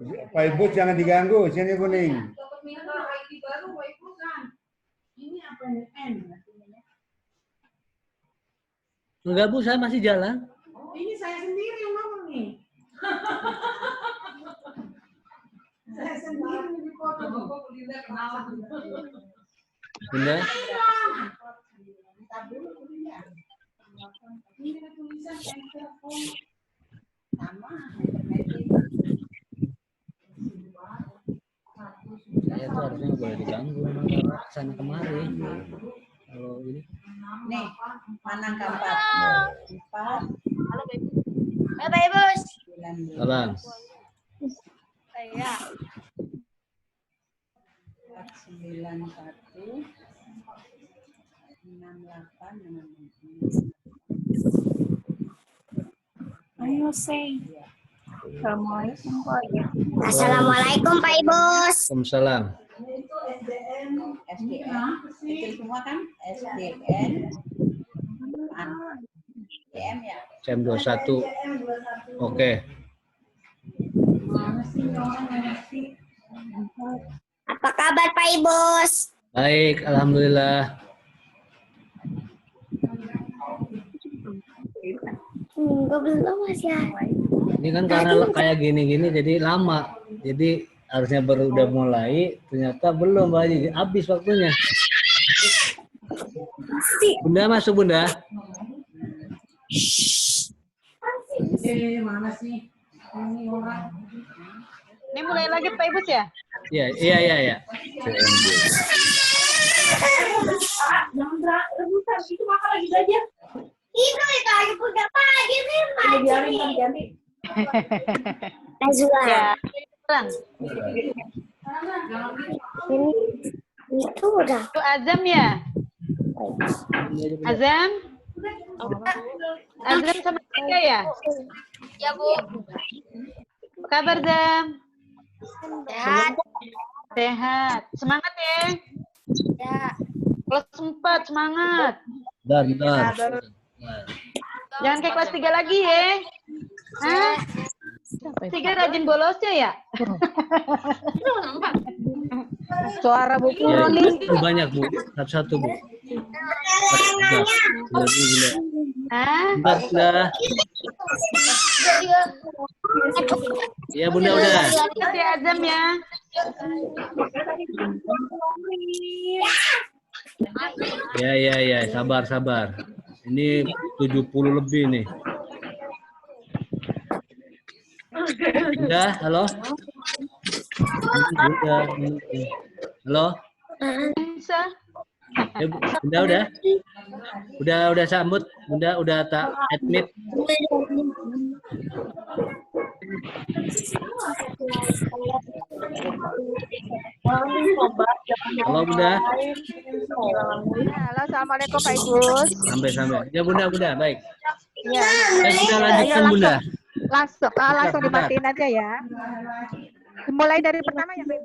Pak Ibu jangan diganggu, sini kuning. Ini apa ini? N. Enggak Bu, saya masih jalan. Ini saya sendiri yang ngomong nih. Saya sendiri di foto. Bunda. Ini ada tulisan telepon. Sama. Saya tuh harusnya nggak boleh diganggu sana kemari. Kalau ini. Nih, mana keempat? Empat. Halo, Pak Ibu. Halo, Pak Ibu. Salam. Saya. 91 68 Ayo, say. Assalamualaikum, Pak. Assalamualaikum, Pak Ibu. Waalaikumsalam. Itu SDN, itu semua kan SDN, SDM ya. Jam 21. Oke. Apa kabar, Pak Ibu? Baik, alhamdulillah. Belum Mas ya. Ini kan karena kayak gini-gini jadi lama. Jadi harusnya baru udah mulai, ternyata belum lagi habis waktunya. Bunda masuk Bunda. Mana sih ini orang? Ini mulai lagi Pak Ibu ya? Iya. Itu makan lagi belajar. Itu lagi udah pagi nih, Mas. Ganti. Azula. Ya. Bang, Ini itu udah. itu Azam ya? Azam? Azam sama Tika ya? Ya, Bu. Apa kabar, Zam? Sehat. Sehat. Semangat ya. Ya. Kelas 4, semangat. Bentar. Jangan kayak kelas 3 lagi ya. Hah? 3 rajin bolosnya ya? Suara Bu Puro nih. Banyak Bu, satu-satu Bu. Hah? Bentar. Iya Bunda udah. Terima kasih Azam ya. Ya, sabar. Ini 70 lebih nih. Bunda, halo. Bunda. Halo. Bisa. Bunda udah. Udah sambut. Bunda udah tak admit. Halo Bunda. Halo, assalamualaikum Pak Ibu. Sampai. Ya Bunda, baik. Ya. Kita lanjutkan Bunda. Langsung dimatiin aja ya. Mulai dari pertama ya, Pak.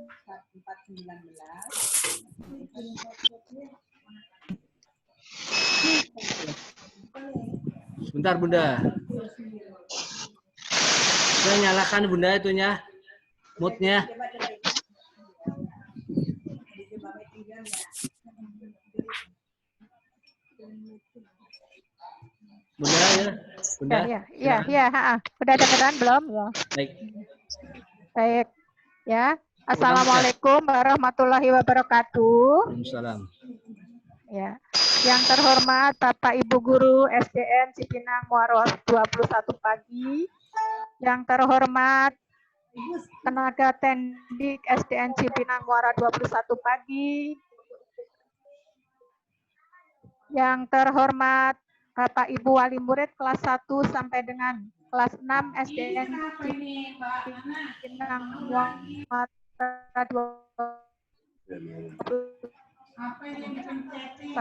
419. Bentar Bunda. Saya nyalakan Bunda itunya. Moodnya. Bunda ya. Bunda. Iya. Udah dengeran belum? Ya. Baik. Ya. Assalamualaikum warahmatullahi wabarakatuh. Waalaikumsalam. Ya. Yang terhormat Bapak Ibu Guru SDN Cipinang Muaro 21 pagi. Yang terhormat tenaga tendik SDN Cipinang Muara 21 pagi. Yang terhormat Bapak Ibu Wali Murid kelas 1 sampai dengan kelas 6 SDN Cipinang Muara 21 Apa yang dipencetin?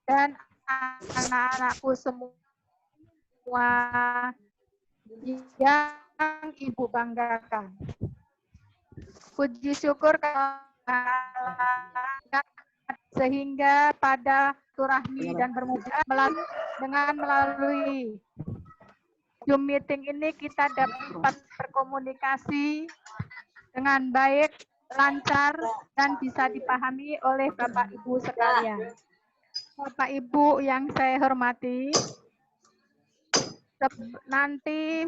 dan anak-anakku semua yang Ibu banggakan. Puji syukur sehingga pada silaturahmi dan bermudah melalui dengan melalui Zoom meeting ini kita dapat berkomunikasi dengan baik, lancar, dan bisa dipahami oleh Bapak Ibu sekalian. Bapak Ibu yang saya hormati, nanti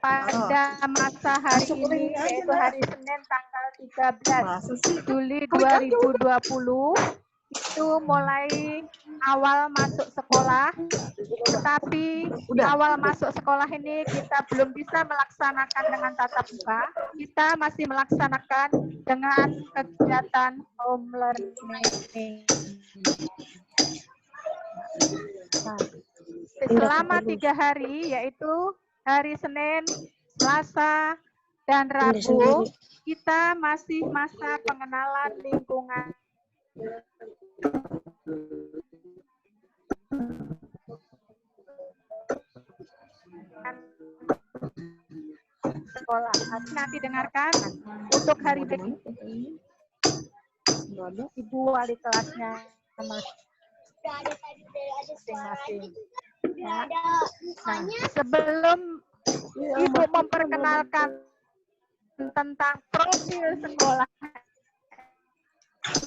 pada masa hari ini, yaitu hari Senin tanggal 13 Juli 2020, itu mulai awal masuk sekolah, tetapi awal masuk sekolah ini kita belum bisa melaksanakan dengan tatap muka, kita masih melaksanakan dengan kegiatan home learning. Nah, selama 3 hari, yaitu hari Senin, Selasa, dan Rabu, kita masih masa pengenalan lingkungan sekolah. Nanti dengarkan untuk hari ini Ibu wali kelasnya masing-masing. Ya. Nah, sebelum Ibu memperkenalkan tentang profil sekolah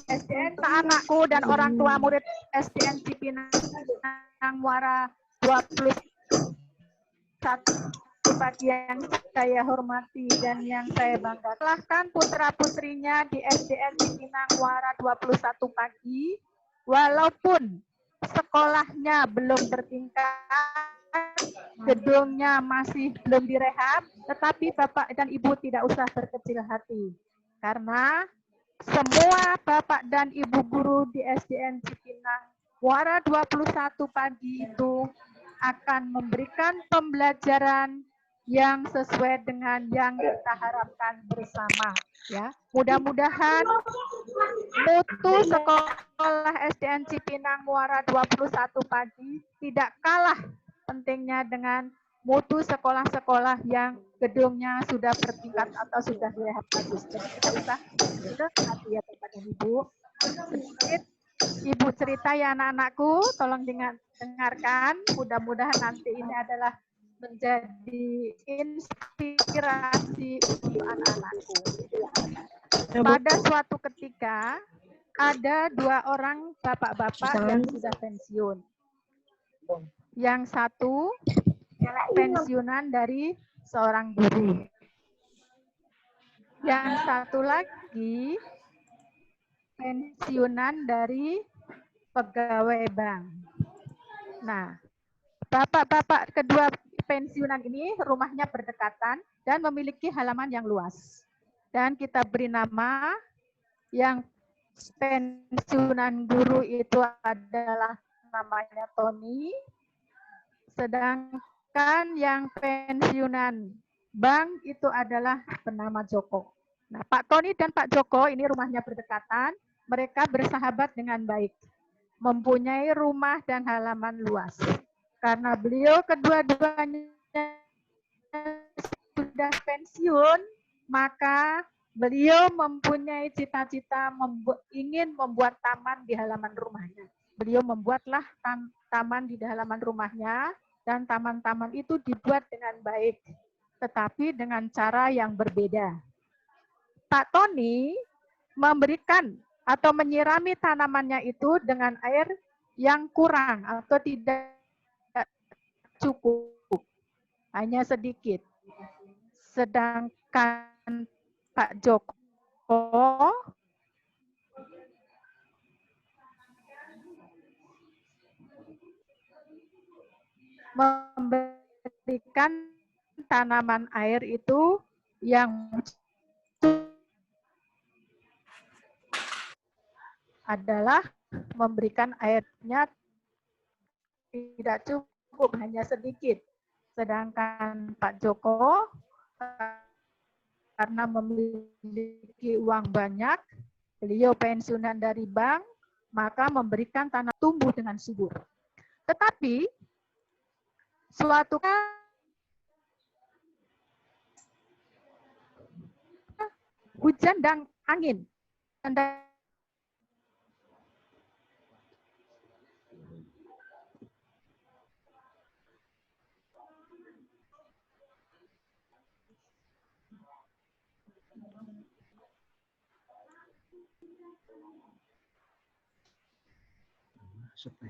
SDN anakku dan orang tua murid SDN Cipinang Muara 21 pagi yang saya hormati dan yang saya banggakan. Silahkan putra-putrinya di SDN Cipinang Muara 21 pagi, walaupun sekolahnya belum bertingkat, gedungnya masih belum direhab, tetapi Bapak dan Ibu tidak usah berkecil hati. Karena semua Bapak dan Ibu guru di SDN Cipinang Muara 21 pagi itu akan memberikan pembelajaran yang sesuai dengan yang kita harapkan bersama. Ya, mudah-mudahan mutu sekolah SDN Cipinang Muara 21 pagi tidak kalah pentingnya dengan mutu sekolah-sekolah yang gedungnya sudah bertingkat atau sudah direhab bagus. Jadi kita usah hati ya Bapak dan Ibu. Sedikit Ibu cerita ya anak-anakku, tolong dengarkan. Mudah-mudahan nanti ini adalah menjadi inspirasi untuk anak-anakku. Pada suatu ketika ada 2 orang bapak-bapak yang sudah pensiun. Yang satu pensiunan dari seorang guru. Yang satu lagi pensiunan dari pegawai bank. Nah, bapak-bapak kedua pensiunan ini rumahnya berdekatan dan memiliki halaman yang luas. Dan kita beri nama yang pensiunan guru itu adalah namanya Tony, sedangkan yang pensiunan bank itu adalah bernama Joko. Nah, Pak Tony dan Pak Joko ini rumahnya berdekatan, mereka bersahabat dengan baik, mempunyai rumah dan halaman luas. Karena beliau kedua-duanya sudah pensiun, maka beliau mempunyai cita-cita ingin membuat taman di halaman rumahnya. Beliau membuatlah taman di halaman rumahnya, dan taman-taman itu dibuat dengan baik, tetapi dengan cara yang berbeda. Pak Tony memberikan atau menyirami tanamannya itu dengan air yang kurang atau tidak cukup, hanya sedikit. Sedangkan Pak Joko memberikan tanaman air itu yang adalah memberikan airnya tidak cukup, hanya sedikit. Sedangkan Pak Joko karena memiliki uang banyak, beliau pensiunan dari bank, maka memberikan tanah tumbuh dengan subur. Tetapi suatu hujan dan angin Emang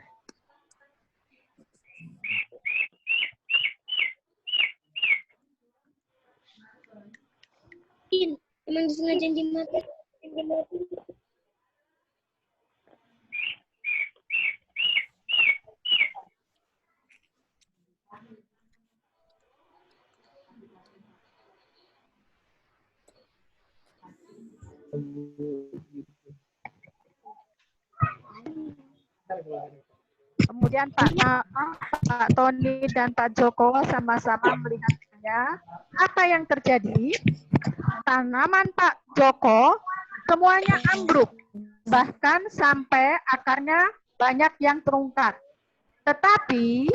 disengaja dimati. Kemudian Pak Tony dan Pak Joko sama-sama melihatnya. Apa yang terjadi? Tanaman Pak Joko semuanya ambruk, bahkan sampai akarnya banyak yang terungkap. Tetapi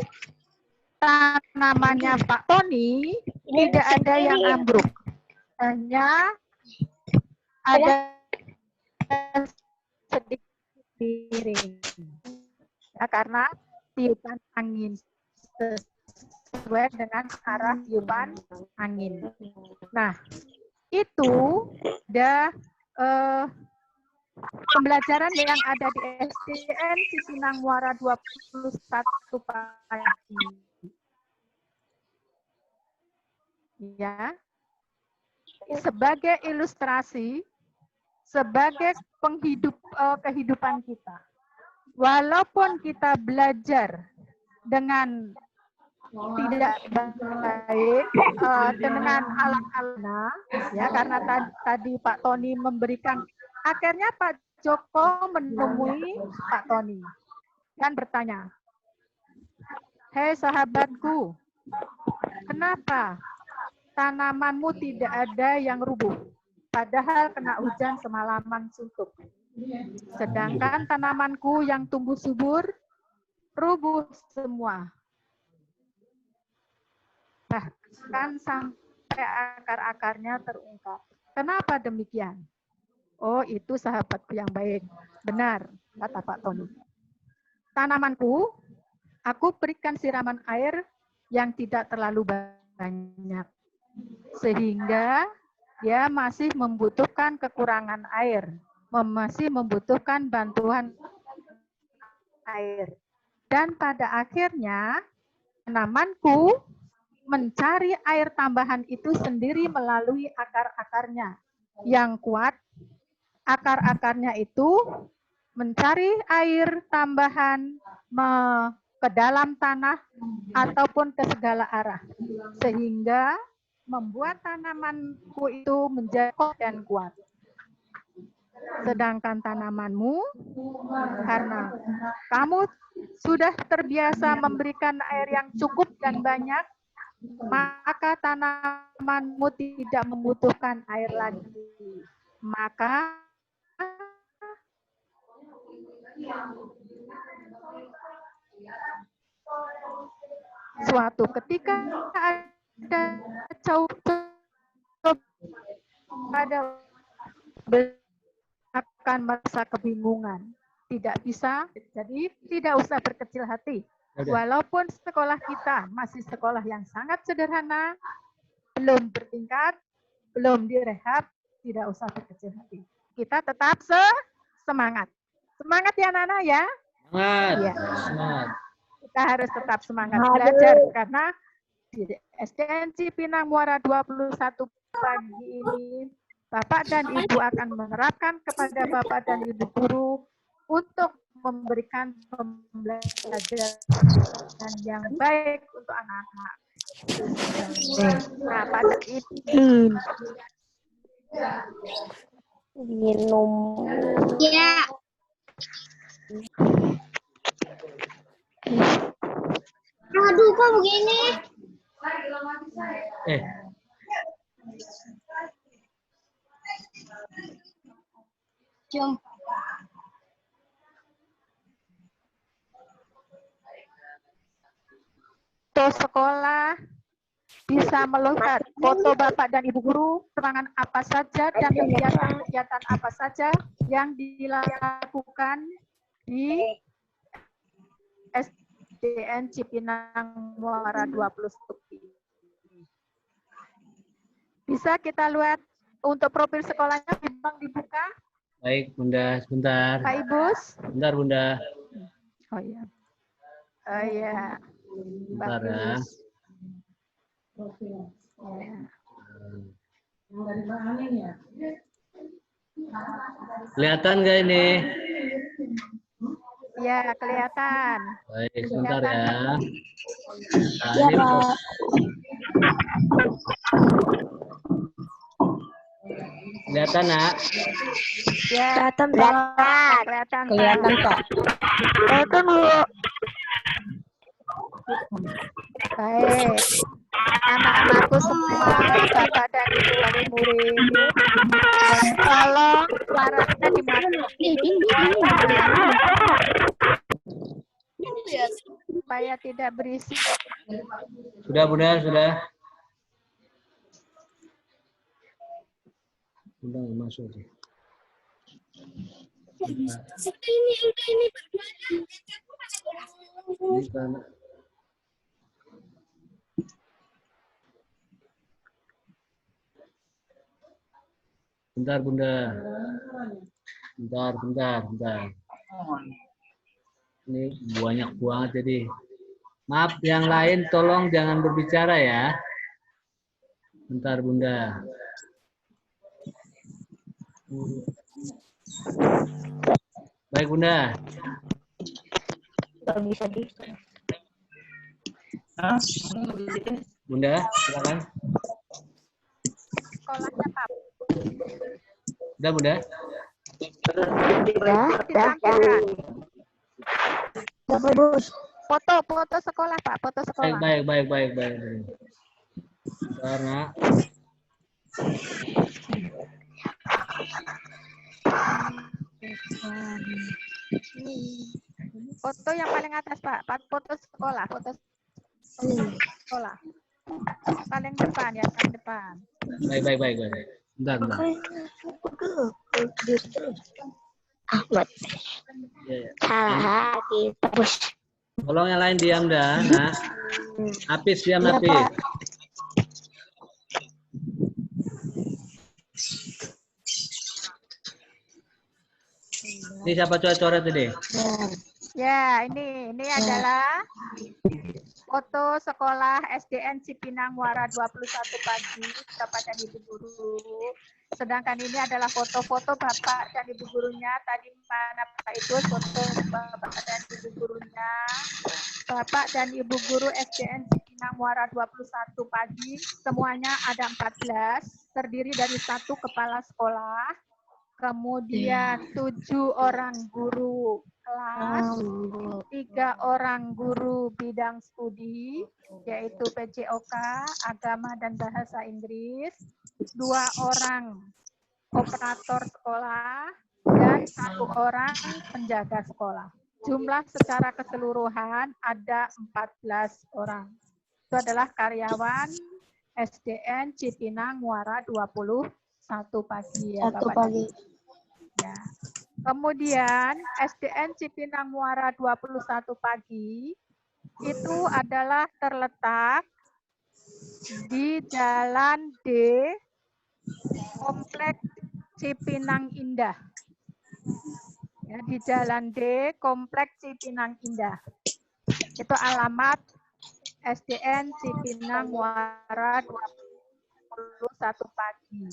tanamannya Pak Tony tidak ada yang ambruk, hanya ada sedikit miring. Ya, karena tiupan angin sesuai dengan arah tiupan angin. Nah, itu ada pembelajaran yang ada di SDN Cipinang Muara 21 pagi. Ya, sebagai ilustrasi, sebagai kehidupan kita. Walaupun kita belajar dengan tidak baik dengan alat-alat, ya, karena tadi Pak Tony memberikan, akhirnya Pak Joko menemui Pak Tony dan bertanya, "Hei sahabatku, kenapa tanamanmu tidak ada yang rubuh, padahal kena hujan semalaman suntuk? Sedangkan tanamanku yang tumbuh subur, rubuh semua. Bahkan sampai akar-akarnya terungkap. Kenapa demikian?" "Oh, itu sahabatku yang baik." "Benar," kata Pak Tony. "Tanamanku, aku berikan siraman air yang tidak terlalu banyak. Sehingga dia masih membutuhkan kekurangan air. Masih membutuhkan bantuan air. Dan pada akhirnya, tanamanku mencari air tambahan itu sendiri melalui akar-akarnya yang kuat. Akar-akarnya itu mencari air tambahan ke dalam tanah ataupun ke segala arah. Sehingga membuat tanamanku itu menjadi kokoh dan kuat. Sedangkan tanamanmu, karena kamu sudah terbiasa memberikan air yang cukup dan banyak, maka tanamanmu tidak membutuhkan air lagi. Maka suatu ketika akan merasa kebingungan, tidak bisa, jadi tidak usah berkecil hati. Walaupun sekolah kita masih sekolah yang sangat sederhana, belum bertingkat, belum direhab, tidak usah berkecil hati. Kita tetap semangat. Semangat ya Nana ya? Semangat. Ya. Semangat. Kita harus tetap semangat belajar karena di SDN Cipinang Muara 21 pagi ini Bapak dan Ibu akan menerapkan kepada Bapak dan Ibu guru untuk memberikan pembelajaran yang baik untuk anak-anak. Nah, pada ini minum. Ya. Aduh, kok begini? Jom. Foto sekolah bisa melihat foto Bapak dan Ibu guru, serangan apa saja dan kegiatan-kegiatan apa saja yang dilakukan di SDN Cipinang Muara 21. Bisa kita lihat untuk profil sekolahnya, Bang, dibuka. Baik, Bunda, sebentar. Pak Ibus. Bentar, Bunda. Oh iya. Oh iya. Bentar ya. Bagus. Ya. Yang dari mana ya? Kelihatan nggak ini? Ya, kelihatan. Baik, sebentar ya. Nah, Ya, ini Pak. kelihatan nak? Ya, Kelihatan, Pak. kelihatan. Kelihatan, Pak. Pak. Kelihatan, Bu. Baik. Anak-anakku semua, Bapak dan Ibu wali murid, tolong suaranya dimatikan supaya tidak berisik. Sudah Bunda, sudah. Udah nggak masuk sih. Ini karena bentar Bunda. Bentar. Ini banyak banget jadi. Maaf yang lain tolong jangan berbicara ya. Bentar Bunda. Baik Bunda. Nggak bisa di. Bunda, silakan. Sekolahnya Pak. Udah Bunda. Ditampilkan. Bagus. Foto sekolah Pak, foto sekolah. Baik. Karena Foto yang paling atas Pak, foto sekolah, sekolah. Paling depan ya, paling depan. baik. Bentar. Ahmad. Ya. Salah terus. Tolong yang lain diam dah. Nah. Apis diam Iya, Apis. Pak. Ini siapa coret-coret ini? Ya, ini adalah foto sekolah SDN Cipinang Muara 21 pagi, Bapak dan Ibu Guru. Sedangkan ini adalah foto-foto Bapak dan Ibu gurunya. Tadi mana Pak itu foto Bapak dan Ibu gurunya. Bapak dan Ibu guru SDN Cipinang Muara 21 pagi, semuanya ada 14, terdiri dari 1 kepala sekolah, kemudian 7 orang guru kelas, 3 orang guru bidang studi, yaitu PJOK, Agama dan Bahasa Inggris, 2 orang operator sekolah, dan 1 orang penjaga sekolah. Jumlah secara keseluruhan ada 14 orang. Itu adalah karyawan SDN Cipinang Muara 21 pagi ya Bapak. Pagi. Ya. Kemudian SDN Cipinang Muara 21 pagi itu adalah terletak di Jalan D, Kompleks Cipinang Indah. Ya, di Jalan D, Kompleks Cipinang Indah. Itu alamat SDN Cipinang Muara 21 pagi.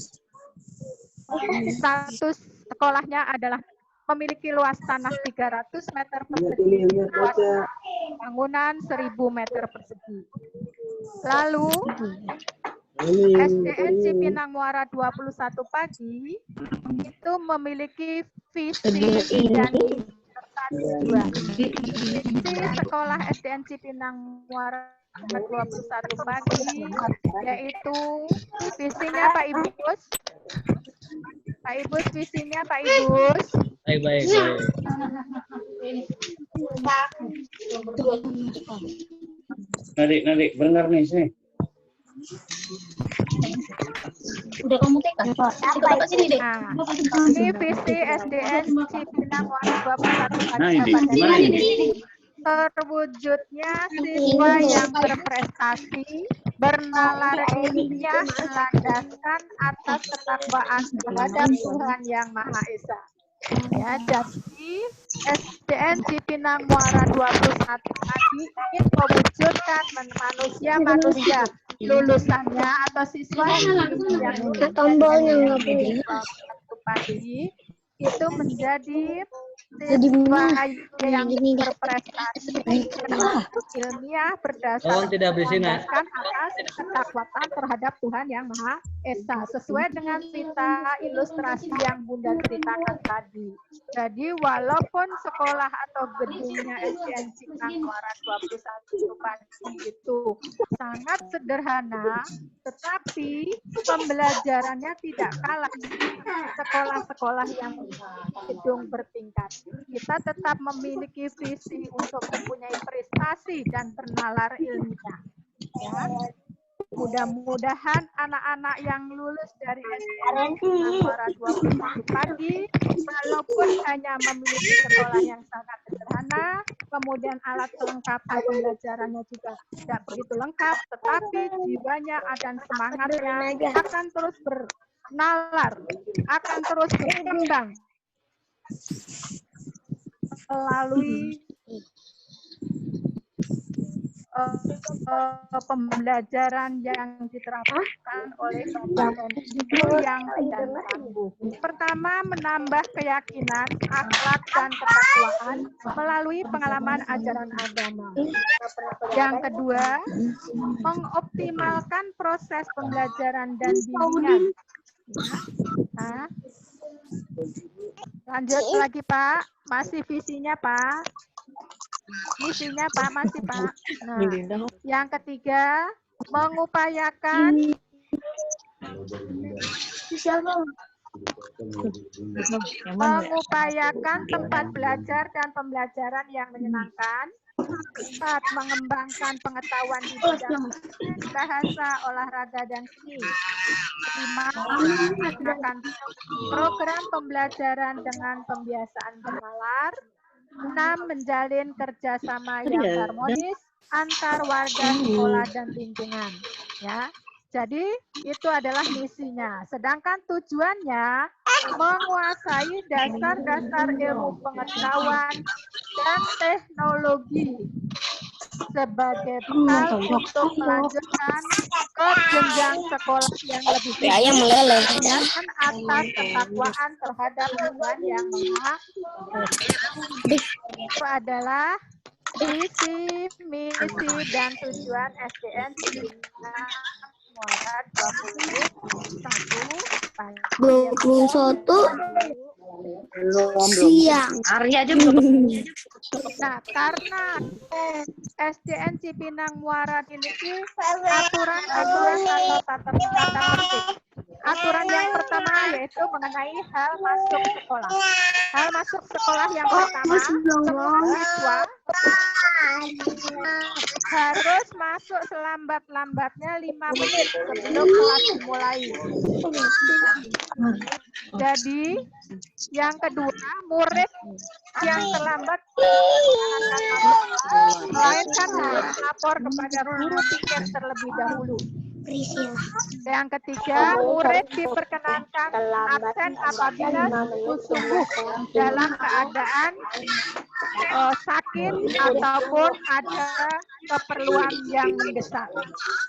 Status sekolahnya adalah memiliki luas tanah 300 meter persegi, luas bangunan 1000 meter persegi. Lalu SDN Cipinang Muara 21 pagi itu memiliki visi dan visi sekolah SDN Cipinang Muara 21 pagi, yaitu visinya Pak Ibus. Pak Ibus, visinya Pak Ibus. Baik. Nadik, benar nih sini. Udah kamu tekan. Coba sini deh. Nah, ini visi SDN Cipinang Muara 21 pagi. Nah, ini. Terwujudnya siswa yang berprestasi, bernalar ilmiah, melandaskan atas ketakwaan terhadap Tuhan Yang Maha Esa. Ya, jadi SDN Cipinang Muara 21 tadi ingin mewujudkan manusia lulusannya atau siswanya yang tombolnya nggak boleh. pagi itu menjadi siswa yang berprestasi ilmiah Tolong tidak berisik, Nak. berdasarkan atas ketakwaan terhadap Tuhan Yang Maha Esa sesuai dengan cerita ilustrasi yang Bunda ceritakan tadi. Jadi walaupun sekolah atau gedungnya SDN Cipinang Muara 21 Padi itu sangat sederhana, tetapi pembelajarannya tidak kalah sekolah-sekolah yang gedung bertingkat. Kita tetap memiliki visi untuk mempunyai prestasi dan bernalar ilmiah. Ya. Mudah-mudahan anak-anak yang lulus dari SDN Muara 21 Padi, walaupun hanya memiliki sekolah yang sangat sederhana, kemudian alat kelengkapan pembelajarannya juga tidak begitu lengkap, tetapi jiwanya dan semangatnya akan terus bernalar, akan terus berkembang melalui pembelajaran yang diterapkan oleh Bapak dan Ibu yang tidak tangguh. Pertama, menambah keyakinan, akhlak, dan ketakwaan melalui pengalaman ajaran agama. Yang kedua, mengoptimalkan proses pembelajaran dan bimbingan. Nah, lanjut lagi, Pak. Masih visinya, Pak. Misinya Pak, masih Pak. Nah, yang ketiga, mengupayakan tempat belajar dan pembelajaran yang menyenangkan. 4. Mengembangkan pengetahuan di bidang bahasa, olahraga, dan seni. 5. Menggunakan program pembelajaran dengan pembiasaan bernalar. 6. Menjalin kerjasama yang harmonis antar warga sekolah dan lingkungan. Ya, jadi itu adalah misinya. Sedangkan tujuannya menguasai dasar-dasar ilmu pengetahuan dan teknologi sebagai bekal untuk melanjutkan ke jenjang sekolah yang lebih tinggi dan atas ketakwaan terhadap Tuhan Yang Maha Esa. Itu adalah visi, misi, dan tujuan SDN Cipinang Muara 21 siang. Arya aja belum. Nah, karena SDN Cipinang Muara memiliki aturan-aturan atau tata tertib. Aturan yang pertama yaitu mengenai hal masuk sekolah. Hal masuk sekolah yang pertama, semua siswa harus masuk selambat-lambatnya 5 menit sebelum kelas dimulai. Jadi, yang kedua, murid yang terlambat melainkan harus lapor kepada guru tiket terlebih dahulu. Yang ketiga, murid diperkenankan absen apabila sungguh dalam keadaan sakit ataupun ada keperluan yang mendesak.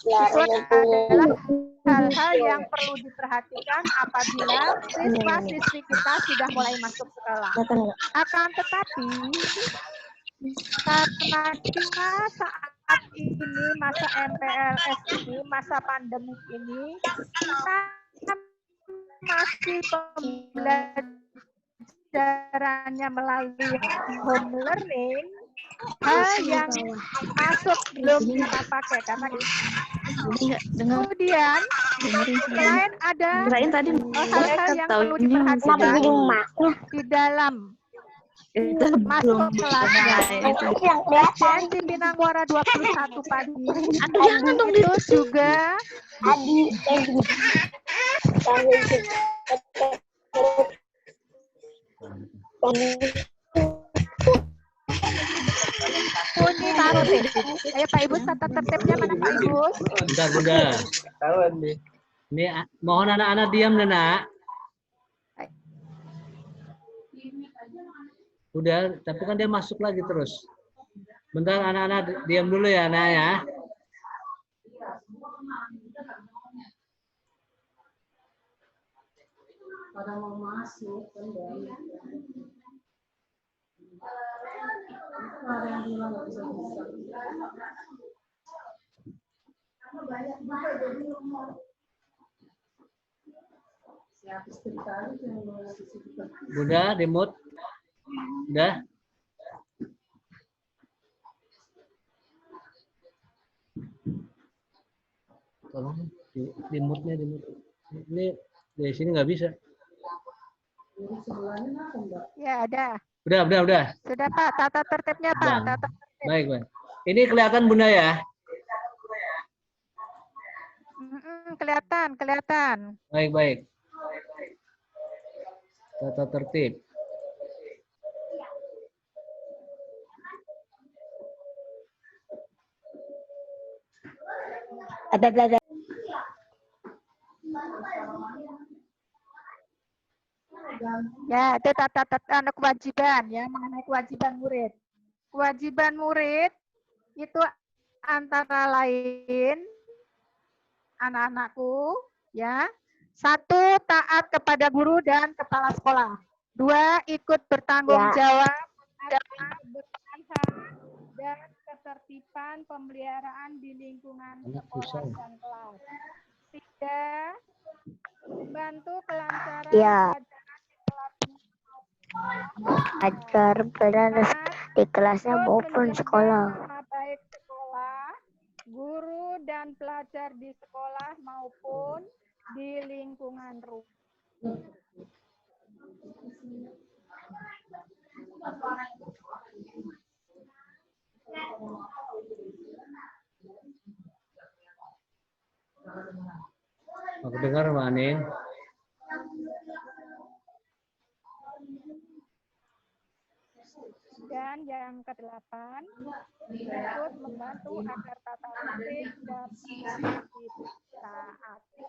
Itu adalah hal-hal yang perlu diperhatikan apabila siswa-siswi kita sudah mulai masuk sekolah. Akan tetapi, karena kita saat ini masa MPLS ini, masa pandemik ini, kita masih pembelajarannya melalui home learning, hal yang masuk belum kita pakai karena kemudian selain ada hal-hal yang perlu diperhatikan di dalam masuk kelasnya SDN Cipinang Muara 21 Padi itu juga bunyi tertib. Ayo Pak Ibu, tata tertibnya mana Pak Ibu? Bentar, Bunda. Ini mohon anak-anak diam, Nak. Udah, tapi kan dia masuk lagi terus. Bentar anak-anak diam dulu ya anak ya. Pada mau masuk kan banyak. Ada yang bilang nggak bisa. Banyak banget jadi siapa sekali yang mau di situ. Udah, dimut. Udah. Tolong dimutnya dimut. Ini di sini nggak bisa. Jadi sebelahnya apa enggak? Ya, ada. Udah. Sudah Pak, tata tertibnya Pak. Udah. Tata tertib. Baik. Ini kelihatan Bunda ya? Kelihatan. Baik. Tata tertib. Ada. Ya, itu tata kewajiban ya, mengenai kewajiban murid. Kewajiban murid itu antara lain anak-anakku ya. 1, taat kepada guru dan kepala sekolah. 2, ikut bertanggung jawab dalam berusaha dan ketertiban pemeliharaan di lingkungan sekolah dan kelas. 3, membantu kelancaran pelajaran di kelas agar benar di kelasnya maupun sekolah. Baik sekolah, guru dan pelajar di sekolah maupun di lingkungan rumah. Aku dengar Mbak Anin. Dan yang ke-8, ikut membantu agar tata tertib dapat ditaati.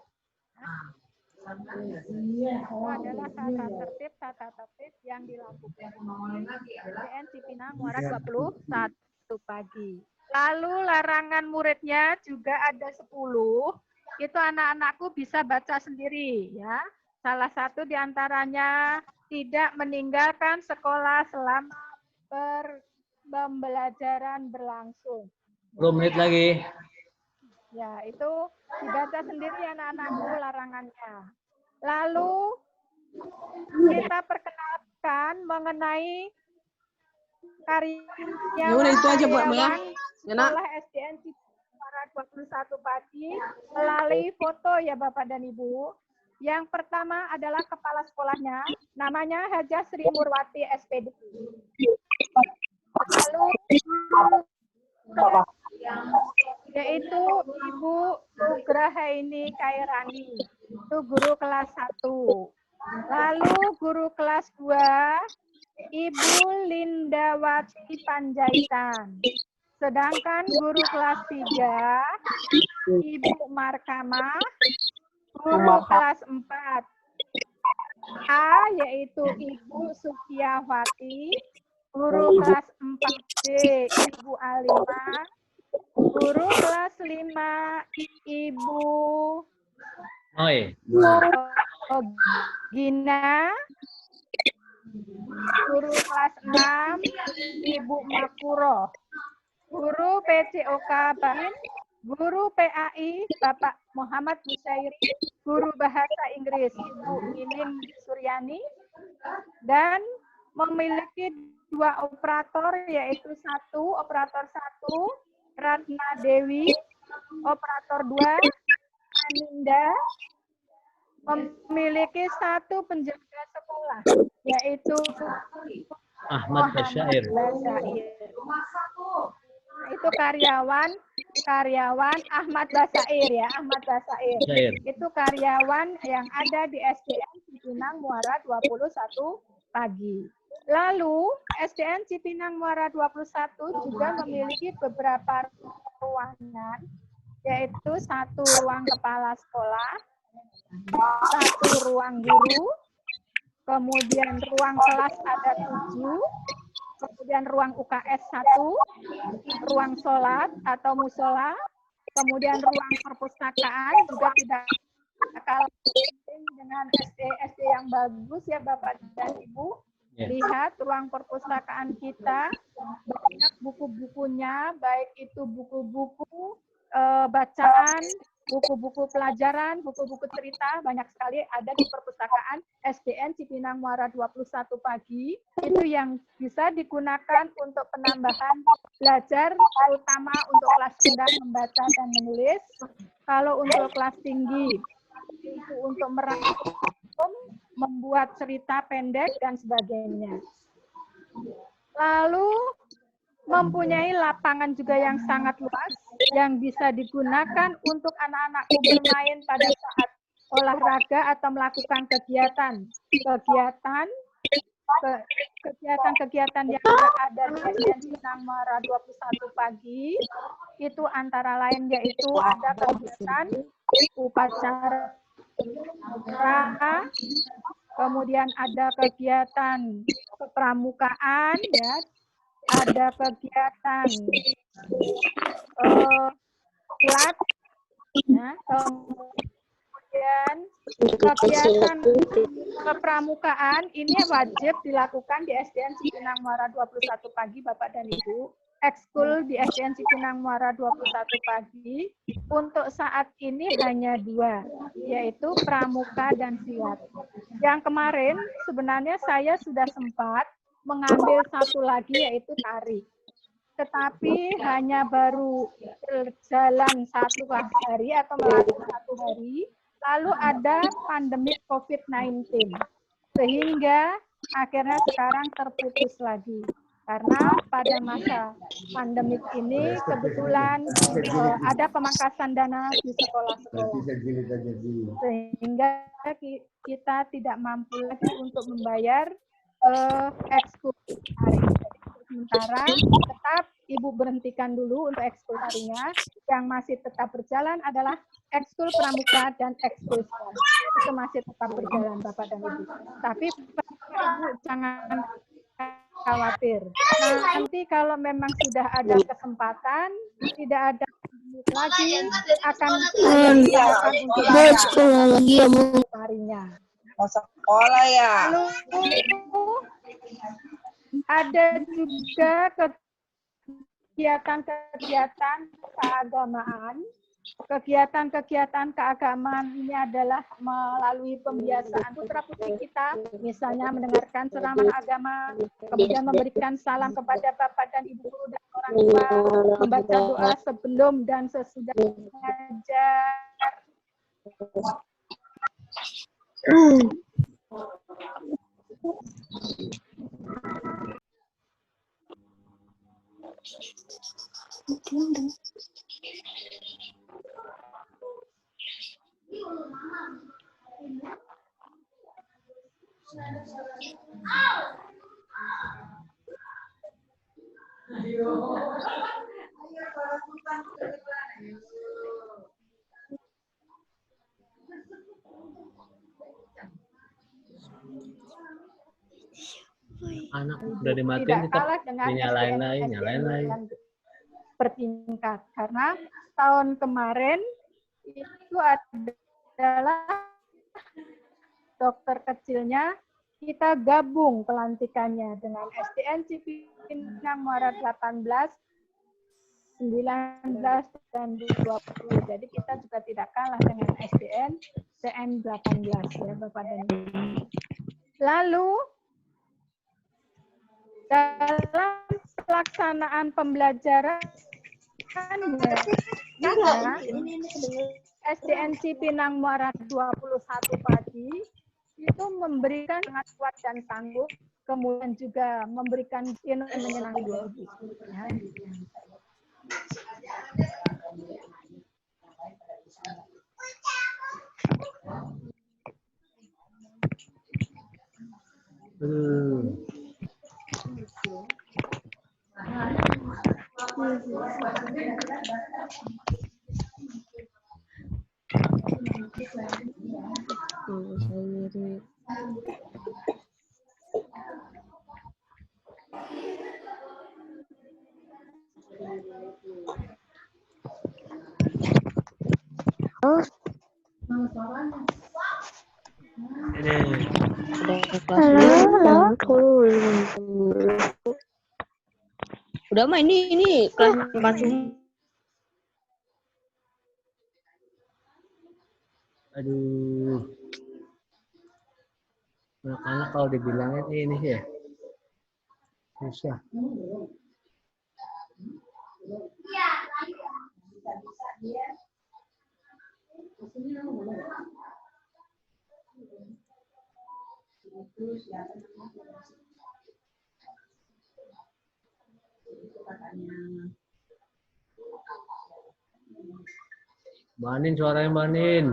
Itu adalah tata tertib yang dilakukan di SDN Cipinang Muara 21 pagi. Lalu larangan muridnya juga ada 10. Itu anak-anakku bisa baca sendiri ya. Salah satu diantaranya tidak meninggalkan sekolah selama pembelajaran berlangsung. 10 menit lagi. Ya, itu dibaca sendiri anak-anakku larangannya. Lalu kita perkenalkan mengenai karyawan sekolah SDN Cipinang 21 pagi melalui foto ya Bapak dan Ibu. Yang pertama adalah kepala sekolahnya, namanya Hajah Sri Murwati SPD. Lalu yaitu Ibu Nugrahaini Kairani, itu guru kelas 1. Lalu guru kelas 2, Ibu Lindawati Panjaitan. Sedangkan guru kelas 3, Ibu Markamah. Guru kelas 4, A, yaitu Ibu Sukiawati. Guru kelas 4D, Ibu Alimah. Guru kelas 5, Ibu Gina. Guru kelas 6, Ibu Makuro. Guru PCOK Bain. Guru PAI Bapak Muhammad Busairi, guru bahasa Inggris Ibu Mimin Suryani, dan memiliki 2 operator, yaitu operator 1 Ratna Dewi, operator 2 Aninda, memiliki 1 penjaga sekolah, yaitu Ahmad Basyair. Itu karyawan Ahmad Basair ya, Ahmad Basair. Itu karyawan yang ada di SDN Cipinang Muara 21 pagi. Lalu SDN Cipinang Muara 21 juga memiliki beberapa ruangan, yaitu 1 ruang kepala sekolah, 1 ruang guru, kemudian ruang kelas ada 7, kemudian ruang UKS 1, ruang sholat atau musola, kemudian ruang perpustakaan juga tidak kalah penting dengan SD yang bagus ya Bapak dan Ibu. Ya. Lihat ruang perpustakaan kita, banyak buku-bukunya, baik itu buku-buku bacaan, buku-buku pelajaran, buku-buku cerita, banyak sekali ada di perpustakaan SDN Cipinang Muara 21 pagi. Itu yang bisa digunakan untuk penambahan belajar, terutama untuk kelas rendah membaca dan menulis. Kalau untuk kelas tinggi, itu untuk merangkum, membuat cerita pendek, dan sebagainya. Lalu, mempunyai lapangan juga yang sangat luas, yang bisa digunakan untuk anak-anakku bermain pada saat olahraga atau melakukan kegiatan yang ada di SDN Cipinang Muara 21 pagi. Itu antara lain yaitu ada kegiatan upacara, kemudian ada kegiatan kepramukaan, ya, ada kegiatan silat, ya, kemudian kegiatan kepramukaan ini wajib dilakukan di SDN Cipinang Muara 21 pagi, Bapak dan Ibu. Ekskul di SDN Cipinang Muara 21 pagi untuk saat ini hanya 2, yaitu pramuka dan silat. Yang kemarin sebenarnya saya sudah sempat mengambil satu lagi yaitu tari. Tetapi hanya baru berjalan 1 hari atau melatih 1 hari, lalu ada pandemi COVID-19. Sehingga akhirnya sekarang terputus lagi. Karena pada masa pandemik ini kebetulan ada pemangkasan dana di sekolah-sekolah. Sehingga kita tidak mampu lagi untuk membayar ekskul tari. Sementara tetap Ibu berhentikan dulu untuk ekskul tarinya. Yang masih tetap berjalan adalah ekskul pramuka dan ekskul silat. Itu masih tetap berjalan Bapak dan Ibu. Tapi Ibu jangan khawatir. Nanti kalau memang sudah ada kesempatan, tidak ada lagi akan dilakukan untuk tarinya. Sekolah ya. Lalu ada juga kegiatan-kegiatan keagamaan. Kegiatan-kegiatan keagamaan ini adalah melalui pembiasaan putra-putri kita, misalnya mendengarkan ceramah agama, kemudian memberikan salam kepada Bapak dan Ibu guru dan orang tua, membaca doa sebelum dan sesudah mengajar. Anak udah dimatiin tetap dinyalain lagi. Bertingkat karena tahun kemarin itu adalah dokter kecilnya kita gabung pelantikannya dengan SDN Cipinang Muara 18, 19 dan 20. Jadi kita juga tidak kalah dengan SDN CN 18 ya Bapak dan Ibu. Lalu dalam pelaksanaan pembelajaran SDN Cipinang Muara 21 pagi itu memberikan sangat kuat dan tangguh, kemudian juga memberikan menyenangkan. Udah mah ini kelas 4 semua. Aduh. Anak-anak kalau dibilangin ini ya. Susah. Banin suaranya Banin.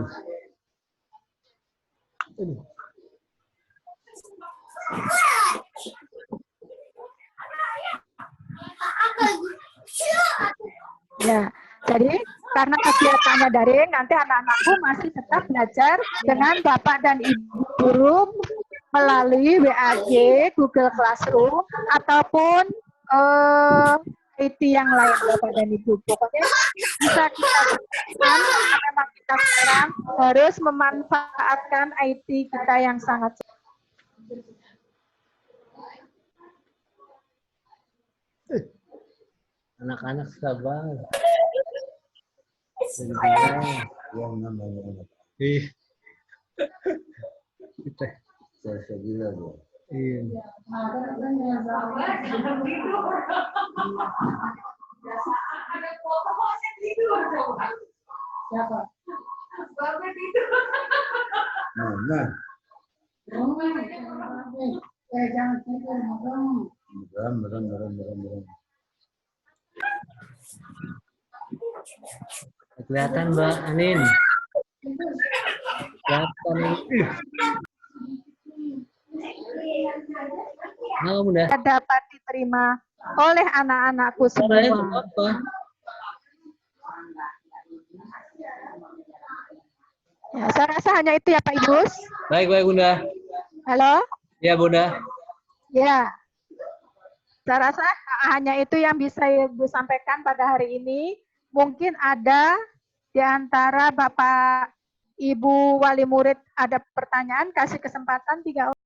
Ya, jadi karena kegiatannya daring, nanti anak-anakku masih tetap belajar dengan Bapak dan Ibu guru melalui WAG, Google Classroom, ataupun IT yang lain, Bapak dan Ibu. Pokoknya bisa kita lakukan, karena memang kita sekarang harus memanfaatkan IT kita yang sangat. Anak-anak susah banget. Yang namanya anak. Ih. Kita. Saya bilang ya. Iya. Nah. Jangan tidur, Beram. Kelihatan Mbak Anin. Kelihatan ini. Nah, Bunda. Dapat diterima oleh anak-anakku Suaranya semua. apa? Ya, saya rasa hanya itu ya Pak Ibu. Baik Bunda. Halo? Ya Bunda. Ya. Saya rasa hanya itu yang bisa Ibu sampaikan pada hari ini. Mungkin ada di antara Bapak Ibu wali murid ada pertanyaan, kasih kesempatan 3 orang.